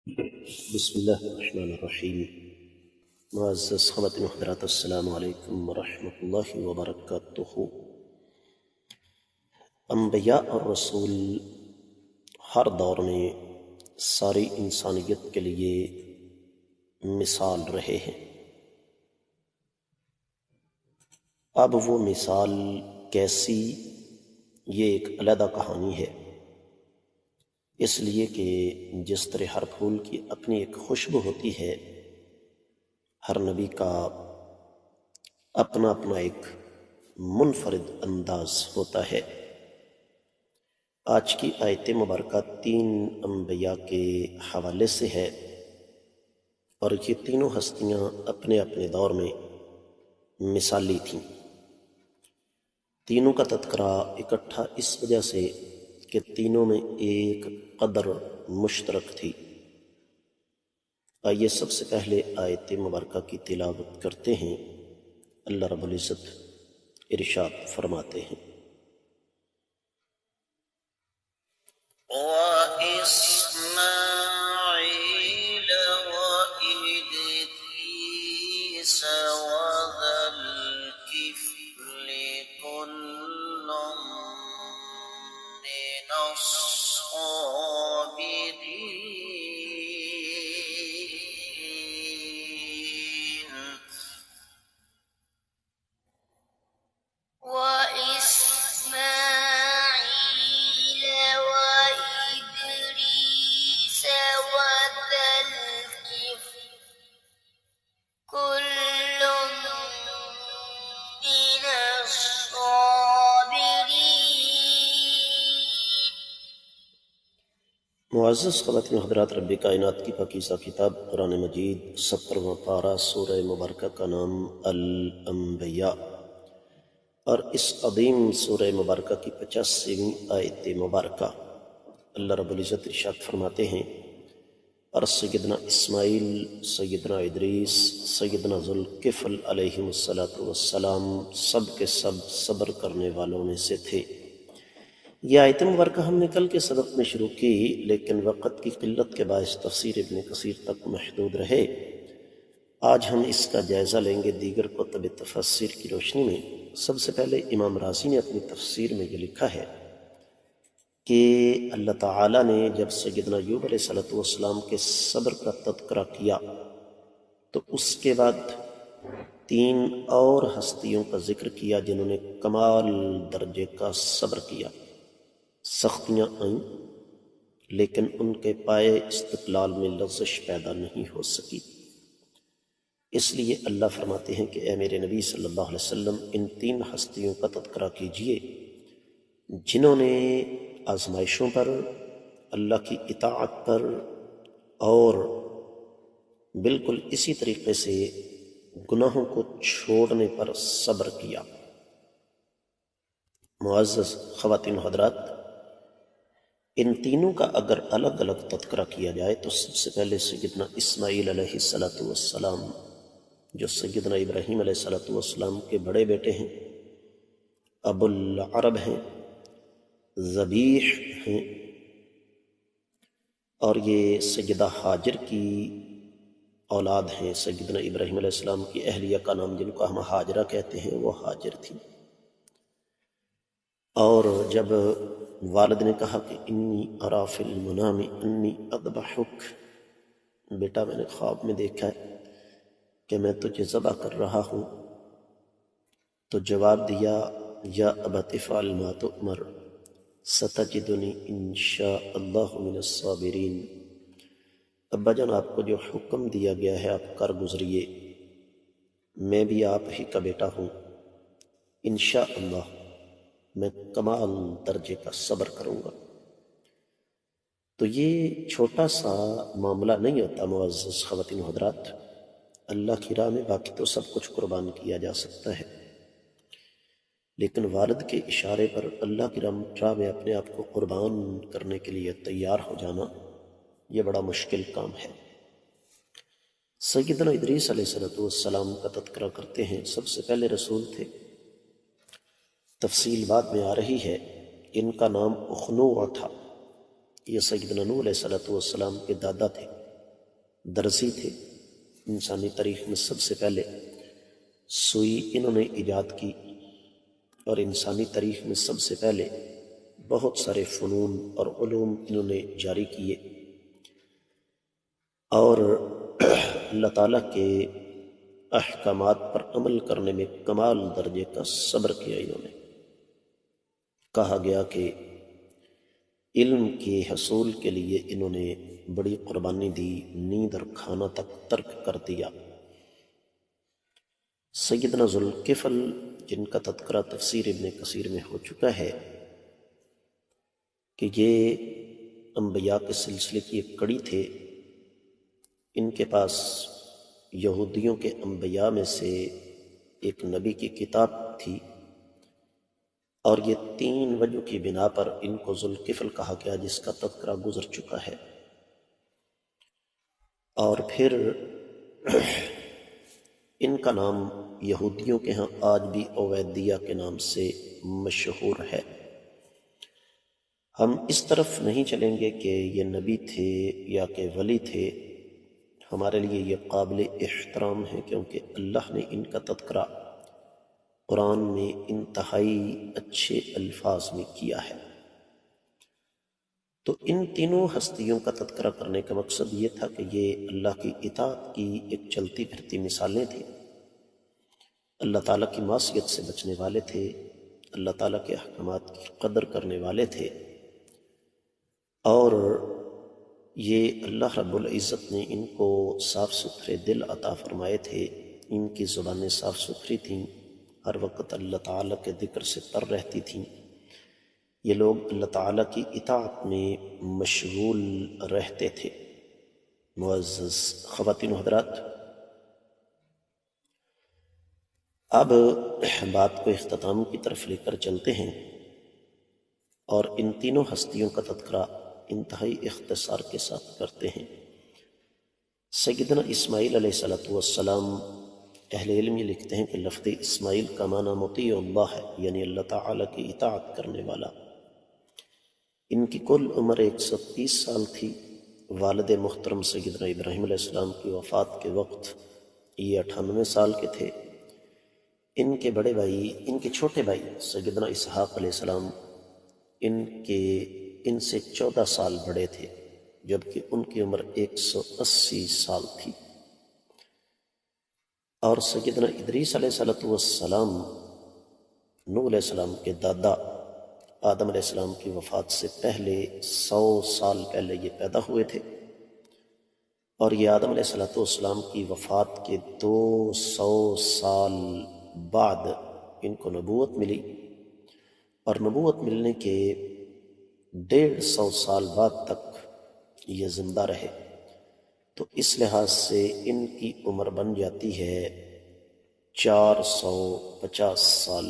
بسم اللہ الرحمن الرحیم۔ معزز خواتین و حضرات، السلام علیکم ورحمۃ اللہ وبرکاتہ۔ انبیاء اور رسول ہر دور میں ساری انسانیت کے لیے مثال رہے ہیں۔ اب وہ مثال کیسی، یہ ایک علیحدہ کہانی ہے، اس لیے کہ جس طرح ہر پھول کی اپنی ایک خوشبو ہوتی ہے، ہر نبی کا اپنا اپنا ایک منفرد انداز ہوتا ہے۔ آج کی آیت مبارکہ 3 انبیاء کے حوالے سے ہے، اور یہ تینوں ہستیاں اپنے اپنے دور میں مثالی تھیں۔ تینوں کا تذکرہ اکٹھا اس وجہ سے کہ تینوں میں ایک قدر مشترک تھی۔ آئیے سب سے پہلے آیت مبارکہ کی تلاوت کرتے ہیں۔ اللہ رب العزت ارشاد فرماتے ہیں، وإسماعيل وإدريس وذا الكفل كل من الصابرين وإسماعيل وإدريس وذا الكفل كل من الصابرين۔ معزز خواتین و حضرات، رب کائنات کی پاکیزہ کتاب قرآن مجید 70واں پارہ سورہ مبارکہ کا نام الانبیاء، اور اس عظیم سورہ مبارکہ کی 85ویں آیت مبارکہ اللہ رب العزت ارشاد فرماتے ہیں، اور سیدنا اسماعیل، سیدنا ادریس، سیدنا ذوالکفل علیہم السلام سب کے سب صبر کرنے والوں میں سے تھے۔ یہ آیت مبارکہ ہم نے کل کے سبق میں شروع کی، لیکن وقت کی قلت کے باعث تفسیر ابن کثیر تک محدود رہے۔ آج ہم اس کا جائزہ لیں گے دیگر کتب تفسیر کی روشنی میں۔ سب سے پہلے امام رازی نے اپنی تفسیر میں یہ لکھا ہے کہ اللہ تعالیٰ نے جب سیدنا ایوب علیہ السلام کے صبر کا تذکرہ کیا تو اس کے بعد 3 اور ہستیوں کا ذکر کیا جنہوں نے کمال درجے کا صبر کیا۔ سختیاں آئیں لیکن ان کے پائے استقلال میں لغزش پیدا نہیں ہو سکی۔ اس لیے اللہ فرماتے ہیں کہ اے میرے نبی صلی اللہ علیہ وسلم، ان 3 ہستیوں کا تذکرہ کیجئے جنہوں نے آزمائشوں پر، اللہ کی اطاعت پر، اور بالکل اسی طریقے سے گناہوں کو چھوڑنے پر صبر کیا۔ معزز خواتین و حضرات، ان تینوں کا اگر الگ الگ تذکرہ کیا جائے تو سب سے پہلے سیدنا اسماعیل علیہ السلام، جو سیدنا ابراہیم علیہ السلام کے بڑے بیٹے ہیں، ابو العرب ہیں، ذبیح ہیں، اور یہ سیدہ ہاجر کی اولاد ہیں۔ سیدنا ابراہیم علیہ السلام کی اہلیہ کا نام جن کو ہم ہاجرہ کہتے ہیں وہ ہاجر تھی۔ اور جب والد نے کہا کہ انی ارا فی المنام انی اذبحک، بیٹا میں نے خواب میں دیکھا ہے کہ میں تجھے ذبح کر رہا ہوں، تو جواب دیا یا ابت افعل ما تؤمر ستجدنی انشاء اللہ من الصابرین، ابا جان آپ کو جو حکم دیا گیا ہے آپ کر گزریے، میں بھی آپ ہی کا بیٹا ہوں، انشاء اللہ میں کمال درجے کا صبر کروں گا۔ تو یہ چھوٹا سا معاملہ نہیں ہوتا معزز خواتین و حضرات، اللہ کی راہ میں باقی تو سب کچھ قربان کیا جا سکتا ہے، لیکن والد کے اشارے پر اللہ کی راہ میں اپنے آپ کو قربان کرنے کے لیے تیار ہو جانا یہ بڑا مشکل کام ہے۔ سیدنا ادریس علیہ السلام کا تذکرہ کرتے ہیں، سب سے پہلے رسول تھے، تفصیل بعد میں آ رہی ہے۔ ان کا نام اخنوع تھا، یہ سیدنا نوح علیہ السلام کے دادا تھے۔ درزی تھے، انسانی تاریخ میں سب سے پہلے سوئی انہوں نے ایجاد کی، اور انسانی تاریخ میں سب سے پہلے بہت سارے فنون اور علوم انہوں نے جاری کیے، اور اللہ تعالیٰ کے احکامات پر عمل کرنے میں کمال درجے کا صبر کیا انہوں نے۔ کہا گیا کہ علم کے حصول کے لیے انہوں نے بڑی قربانی دی، نیند اور کھانا تک ترک کر دیا۔ سیدنا ذوالکفل جن کا تذکرہ تفسیر ابن کثیر میں ہو چکا ہے کہ یہ انبیاء کے سلسلے کی ایک کڑی تھے، ان کے پاس یہودیوں کے انبیاء میں سے ایک نبی کی کتاب تھی، اور یہ 3 وجہ کی بنا پر ان کو ذوالکفل کہا گیا، جس کا تذکرہ گزر چکا ہے۔ اور پھر ان کا نام یہودیوں کے ہاں آج بھی عویدیہ کے نام سے مشہور ہے۔ ہم اس طرف نہیں چلیں گے کہ یہ نبی تھے یا کہ ولی تھے، ہمارے لیے یہ قابل احترام ہے، کیونکہ اللہ نے ان کا تذکرہ قرآن میں انتہائی اچھے الفاظ میں کیا ہے۔ تو ان تینوں ہستیوں کا تذکرہ کرنے کا مقصد یہ تھا کہ یہ اللہ کی اطاعت کی ایک چلتی پھرتی مثالیں تھیں، اللہ تعالیٰ کی معصیت سے بچنے والے تھے، اللہ تعالیٰ کے احکامات کی قدر کرنے والے تھے، اور یہ اللہ رب العزت نے ان کو صاف ستھرے دل عطا فرمائے تھے، ان کی زبانیں صاف ستھری تھیں، ہر وقت اللہ تعالیٰ کے ذکر سے تر رہتی تھیں۔ یہ لوگ اللہ تعالیٰ کی اطاعت میں مشغول رہتے تھے۔ معزز خواتین و حضرات، اب بات کو اختتام کی طرف لے کر چلتے ہیں، اور ان تینوں ہستیوں کا تذکرہ انتہائی اختصار کے ساتھ کرتے ہیں۔ سیدنا اسماعیل علیہ السلام، اہل علم یہ لکھتے ہیں کہ لفظ اسماعیل کا معنی مطیع اللہ ہے، یعنی اللہ تعالیٰ کی اطاعت کرنے والا۔ ان کی کل عمر 130 سال تھی۔ والد محترم سیدنا ابراہیم علیہ السلام کی وفات کے وقت یہ 98 سال کے تھے۔ ان کے بڑے بھائی، ان کے چھوٹے بھائی سیدنا اسحاق علیہ السلام ان سے 14 سال بڑے تھے، جبکہ ان کی عمر 180 سال تھی۔ اور سیدنا ادریس علیہ السلام نوح علیہ السلام کے دادا آدم علیہ السلام کی وفات سے پہلے 100 سال پہلے یہ پیدا ہوئے تھے، اور یہ آدم علیہ السلام کی وفات کے 200 سال بعد ان کو نبوت ملی، اور نبوت ملنے کے 150 سال بعد تک یہ زندہ رہے۔ تو اس لحاظ سے ان کی عمر بن جاتی ہے 450 سال۔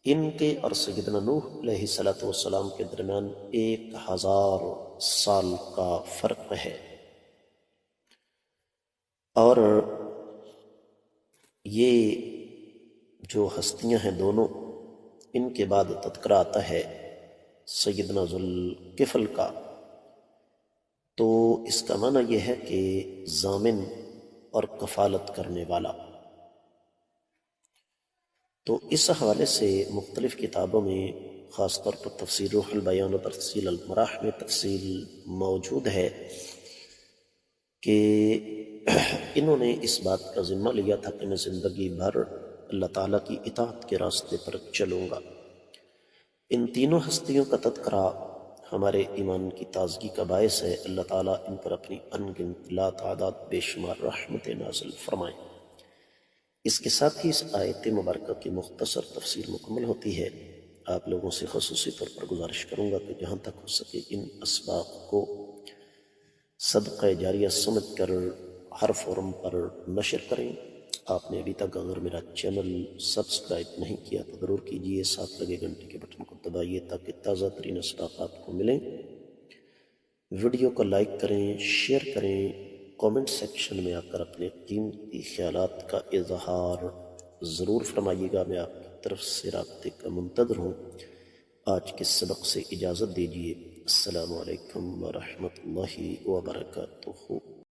ان کے اور سیدنا نوح علیہ السلام کے درمیان 1000 سال کا فرق ہے۔ اور یہ جو ہستیاں ہیں دونوں، ان کے بعد تذکرہ آتا ہے سیدنا ذوالکفل کا، تو اس کا معنی یہ ہے کہ ضامن اور کفالت کرنے والا۔ تو اس حوالے سے مختلف کتابوں میں، خاص طور پر تفسیر روح البیان و تفصیل المراح میں تفصیل موجود ہے کہ انہوں نے اس بات کا ذمہ لیا تھا کہ میں زندگی بھر اللہ تعالیٰ کی اطاعت کے راستے پر چلوں گا۔ ان تینوں ہستیوں کا تذکرہ ہمارے ایمان کی تازگی کا باعث ہے۔ اللہ تعالیٰ ان پر اپنی انگنت لا تعداد بے شمار رحمت نازل فرمائیں۔ اس کے ساتھ ہی اس آیت مبارکہ کی مختصر تفسیر مکمل ہوتی ہے۔ آپ لوگوں سے خصوصی طور پر گزارش کروں گا کہ جہاں تک ہو سکے ان اسباق کو صدقہ جاریہ سمجھ کر ہر فورم پر نشر کریں۔ آپ نے ابھی تک اگر میرا چینل سبسکرائب نہیں کیا تو ضرور کیجیے، ساتھ لگے گھنٹی کے بٹن کو دبائیے تاکہ تازہ ترین اسباق آپ کو ملیں۔ ویڈیو کو لائک کریں، شیئر کریں، کامنٹ سیکشن میں آ کر اپنے قیمتی خیالات کا اظہار ضرور فرمائیے گا۔ میں آپ کی طرف سے رابطے کا منتظر ہوں۔ آج کے سبق سے اجازت دیجیے۔ السلام علیکم ورحمۃ اللہ وبرکاتہ۔